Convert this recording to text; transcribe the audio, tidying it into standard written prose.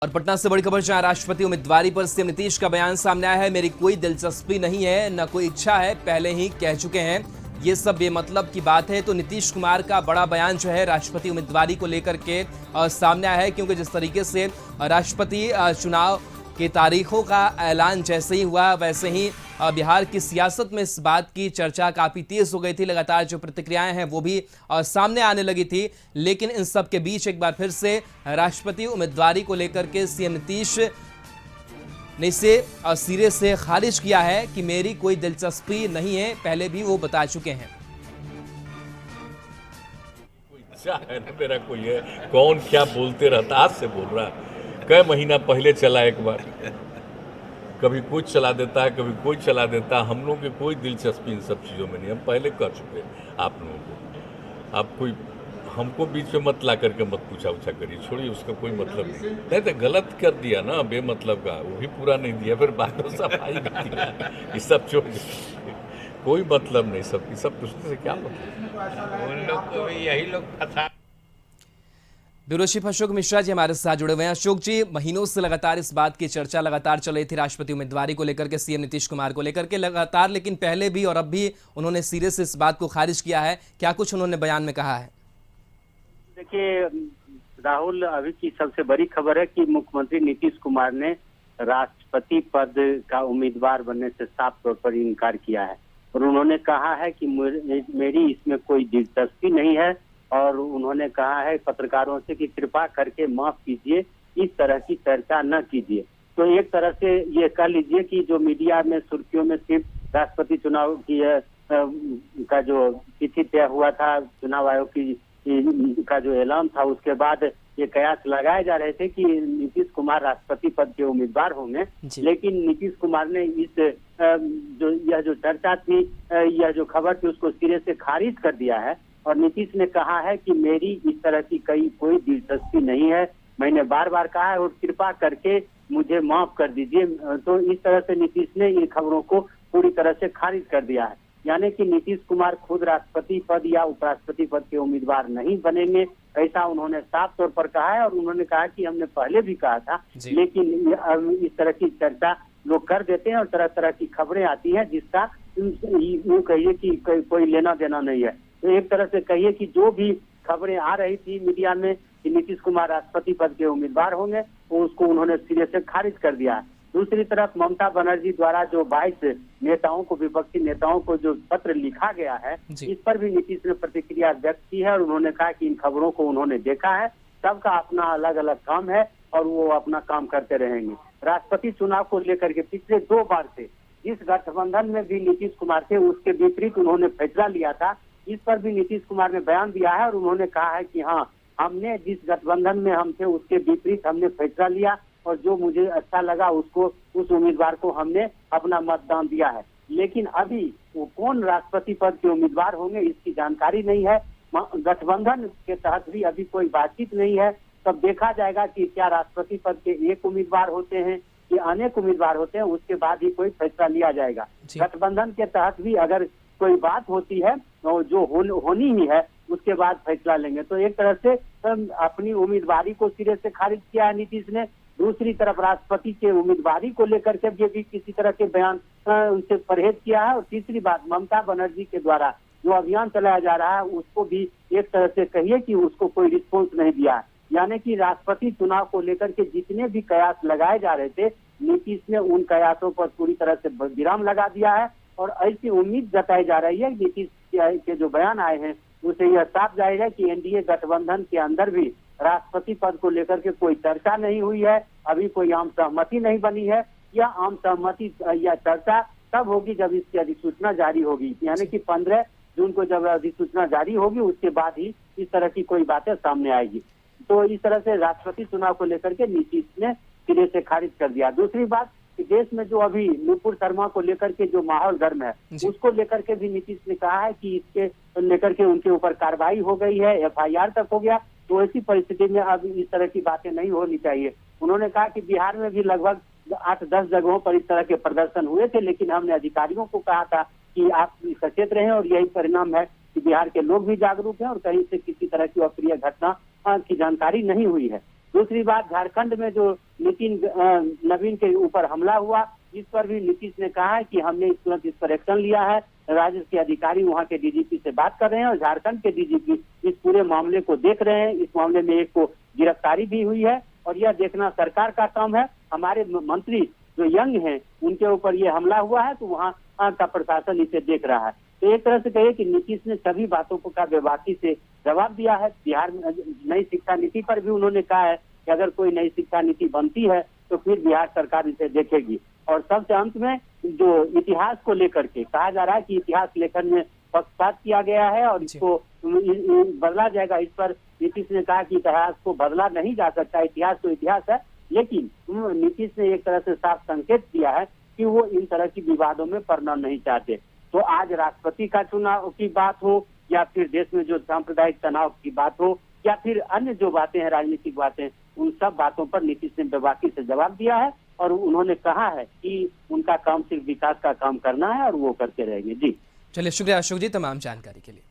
और पटना से बड़ी खबर जहां राष्ट्रपति उम्मीदवारी पर सीएम नीतीश का बयान सामने आया है। मेरी कोई दिलचस्पी नहीं है, न कोई इच्छा है, पहले ही कह चुके हैं। ये सब बेमतलब की बात है। तो नीतीश कुमार का बड़ा बयान जो है राष्ट्रपति उम्मीदवारी को लेकर के सामने आया है, क्योंकि जिस तरीके से राष्ट्रपति चुनाव की तारीखों का ऐलान जैसे ही हुआ, वैसे ही बिहार की सियासत में इस बात की चर्चा काफी तेज हो गई थी। लगातार जो प्रतिक्रियाएं हैं वो भी सामने आने लगी थी। लेकिन इन सब के बीच एक बार फिर से राष्ट्रपति उम्मीदवारी को लेकर के सीएम नीतीश ने इसे सिरे से खारिज किया है कि मेरी कोई दिलचस्पी नहीं है, पहले भी वो बता चुके हैं। इच्छा है ना मेरा कोई है, कौन क्या बोलते रहता, आज से बोल रहा है। कई महीना पहले चला एक बार, कभी कुछ चला देता है, कभी कोई चला देता है। हम लोगों की कोई दिलचस्पी इन सब चीज़ों में नहीं, हम पहले कर चुके हैं आप लोगों को। आप कोई हमको बीच में मत ला करके मत पूछा उछा करिए, छोड़िए, उसका कोई मतलब नहीं तो गलत कर दिया ना बेमतलब का, वो भी पूरा नहीं दिया, फिर बाद में सफाई भी दिया। ये सब छोड़ कोई मतलब नहीं, सब पूछने से क्या मतलब। उन लोग को भी यही लोग फंसा। ब्यूरो चीफ अशोक मिश्रा जी हमारे साथ जुड़े हुए हैं। अशोक जी, महीनों से लगातार इस बात की चर्चा लगातार चल रही थी राष्ट्रपति उम्मीदवारी को लेकर के, सीएम नीतीश कुमार को लेकर के लगातार, लेकिन पहले भी और अब भी उन्होंने सिरे से इस बात को खारिज किया है। क्या कुछ उन्होंने बयान में कहा है? देखिए राहुल, अभी की सबसे बड़ी खबर है कि मुख्यमंत्री नीतीश कुमार ने राष्ट्रपति पद का उम्मीदवार बनने से साफ तौर पर इनकार किया है और उन्होंने कहा है कि मेरी इसमें कोई दिलचस्पी नहीं है। और उन्होंने कहा है पत्रकारों से कि कृपा करके माफ कीजिए, इस तरह की चर्चा न कीजिए। तो एक तरह से ये कह लीजिए कि जो मीडिया में सुर्खियों में सिर्फ राष्ट्रपति चुनाव की का जो तिथि तय हुआ था, चुनाव आयोग की का जो ऐलान था, उसके बाद ये कयास लगाए जा रहे थे कि नीतीश कुमार राष्ट्रपति पद के उम्मीदवार होंगे। लेकिन नीतीश कुमार ने यह जो चर्चा थी, यह जो खबर थी, उसको सिरे से खारिज कर दिया है। और नीतीश ने कहा है कि मेरी इस तरह की कोई दिलचस्पी नहीं है, मैंने बार बार कहा है और कृपा करके मुझे माफ कर दीजिए। तो इस तरह से नीतीश ने इन खबरों को पूरी तरह से खारिज कर दिया है, यानी कि नीतीश कुमार खुद राष्ट्रपति पद या उपराष्ट्रपति पद के उम्मीदवार नहीं बनेंगे, ऐसा उन्होंने साफ तौर पर कहा है। और उन्होंने कहा कि हमने पहले भी कहा था, लेकिन इस तरह की चर्चा लोग कर देते हैं और तरह तरह की खबरें आती हैं जिसका यूँ कहिए कि कोई लेना देना नहीं है। तो एक तरह से कहिए कि जो भी खबरें आ रही थी मीडिया में कि नीतीश कुमार राष्ट्रपति पद के उम्मीदवार होंगे, तो उसको उन्होंने सिरे से खारिज कर दिया है। दूसरी तरफ ममता बनर्जी द्वारा जो 22 नेताओं को, विपक्षी नेताओं को जो पत्र लिखा गया है, इस पर भी नीतीश ने प्रतिक्रिया व्यक्त की है और उन्होंने कहा कि इन खबरों को उन्होंने देखा है, सबका अपना अलग अलग काम है और वो अपना काम करते रहेंगे। राष्ट्रपति चुनाव को लेकर के पिछले 2 बार से जिस गठबंधन में भी नीतीश कुमार थे, उसके विपरीत उन्होंने फैसला लिया था। इस पर भी नीतीश कुमार ने बयान दिया है और उन्होंने कहा है कि हाँ, हमने जिस गठबंधन में हम थे उसके विपरीत हमने फैसला लिया और जो मुझे अच्छा लगा उसको, उस उम्मीदवार को हमने अपना मतदान दिया है। लेकिन अभी वो कौन राष्ट्रपति पद के उम्मीदवार होंगे इसकी जानकारी नहीं है। गठबंधन के तहत भी अभी कोई बातचीत नहीं है। तब देखा जाएगा कि क्या राष्ट्रपति पद के एक उम्मीदवार होते हैं कि अनेक उम्मीदवार होते हैं, उसके बाद ही कोई फैसला लिया जाएगा। गठबंधन के तहत भी अगर कोई बात होती है तो जो होनी ही है उसके बाद फैसला लेंगे। तो एक तरह से अपनी उम्मीदवारी को सिरे से खारिज किया है नीतीश ने। दूसरी तरफ राष्ट्रपति के उम्मीदवारी को लेकर के भी किसी तरह के बयान उनसे परहेज किया है। और तीसरी बात, ममता बनर्जी के द्वारा जो अभियान चलाया जा रहा है उसको भी एक तरह से कहिए कि उसको कोई रिस्पॉन्स नहीं दिया है। यानी कि राष्ट्रपति चुनाव को लेकर के जितने भी कयास लगाए जा रहे थे, नीतीश ने उन कयासों पर पूरी तरह से विराम लगा दिया है। और ऐसी उम्मीद जताई जा रही है नीतीश के जो बयान आए हैं उसे यह साफ जाहिर है कि एनडीए गठबंधन के अंदर भी राष्ट्रपति पद को लेकर के कोई चर्चा नहीं हुई है, अभी कोई आम सहमति नहीं बनी है। या आम सहमति या चर्चा तब होगी जब इसकी अधिसूचना जारी होगी, यानी कि 15 जून को जब अधिसूचना जारी होगी उसके बाद ही इस तरह की कोई बातें सामने आएगी। तो इस तरह से राष्ट्रपति चुनाव को लेकर के नीतीश ने सिरे से खारिज कर दिया। दूसरी बात, देश में जो अभी नुपुर शर्मा को लेकर के जो माहौल गर्म है, उसको लेकर के भी नीतीश ने कहा है कि इसके लेकर के उनके ऊपर कार्रवाई हो गई है, एफआईआर तक हो गया। तो ऐसी परिस्थिति में अब इस तरह की बातें नहीं होनी चाहिए। उन्होंने कहा कि बिहार में भी लगभग 8-10 जगहों पर इस तरह के प्रदर्शन हुए थे, लेकिन हमने अधिकारियों को कहा था कि आप सचेत रहें और यही परिणाम है कि बिहार के लोग भी जागरूक हैं और कहीं से किसी तरह की अप्रिय घटना की जानकारी नहीं हुई है। दूसरी बात, झारखंड में जो नवीन के ऊपर हमला हुआ, इस पर भी नीतीश ने कहा है कि हमने तुरंत इस पर एक्शन लिया है। राज्य के अधिकारी वहां के डीजीपी से बात कर रहे हैं और झारखंड के डीजीपी इस पूरे मामले को देख रहे हैं। इस मामले में एक को गिरफ्तारी भी हुई है और यह देखना सरकार का काम है। हमारे मंत्री जो यंग हैं उनके ऊपर ये हमला हुआ है तो वहाँ का प्रशासन इसे देख रहा है। तो एक तरह से कहिए कि नीतीश ने सभी बातों को का बेबाकी से जवाब दिया है। बिहार में नई शिक्षा नीति पर भी उन्होंने कहा है कि अगर कोई नई शिक्षा नीति बनती है तो फिर बिहार सरकार इसे देखेगी। और सबसे अंत में जो इतिहास को लेकर के कहा जा रहा है कि इतिहास लेखन में पक्षपात किया गया है और इसको बदला जाएगा, इस पर नीतीश ने कहा कि इतिहास को बदला नहीं जा सकता, इतिहास तो इतिहास है। लेकिन नीतीश ने एक तरह से साफ संकेत दिया है कि वो इन तरह की विवादों में पड़ना नहीं चाहते। तो आज राष्ट्रपति का चुनाव की बात हो या फिर देश में जो सांप्रदायिक तनाव की बात हो या फिर अन्य जो बातें हैं राजनीतिक बातें, उन सब बातों पर नीतीश ने बेबाकी से जवाब दिया है और उन्होंने कहा है कि उनका काम सिर्फ विकास का काम करना है और वो करते रहेंगे। जी चलिए, शुक्रिया अशोक जी तमाम जानकारी के लिए।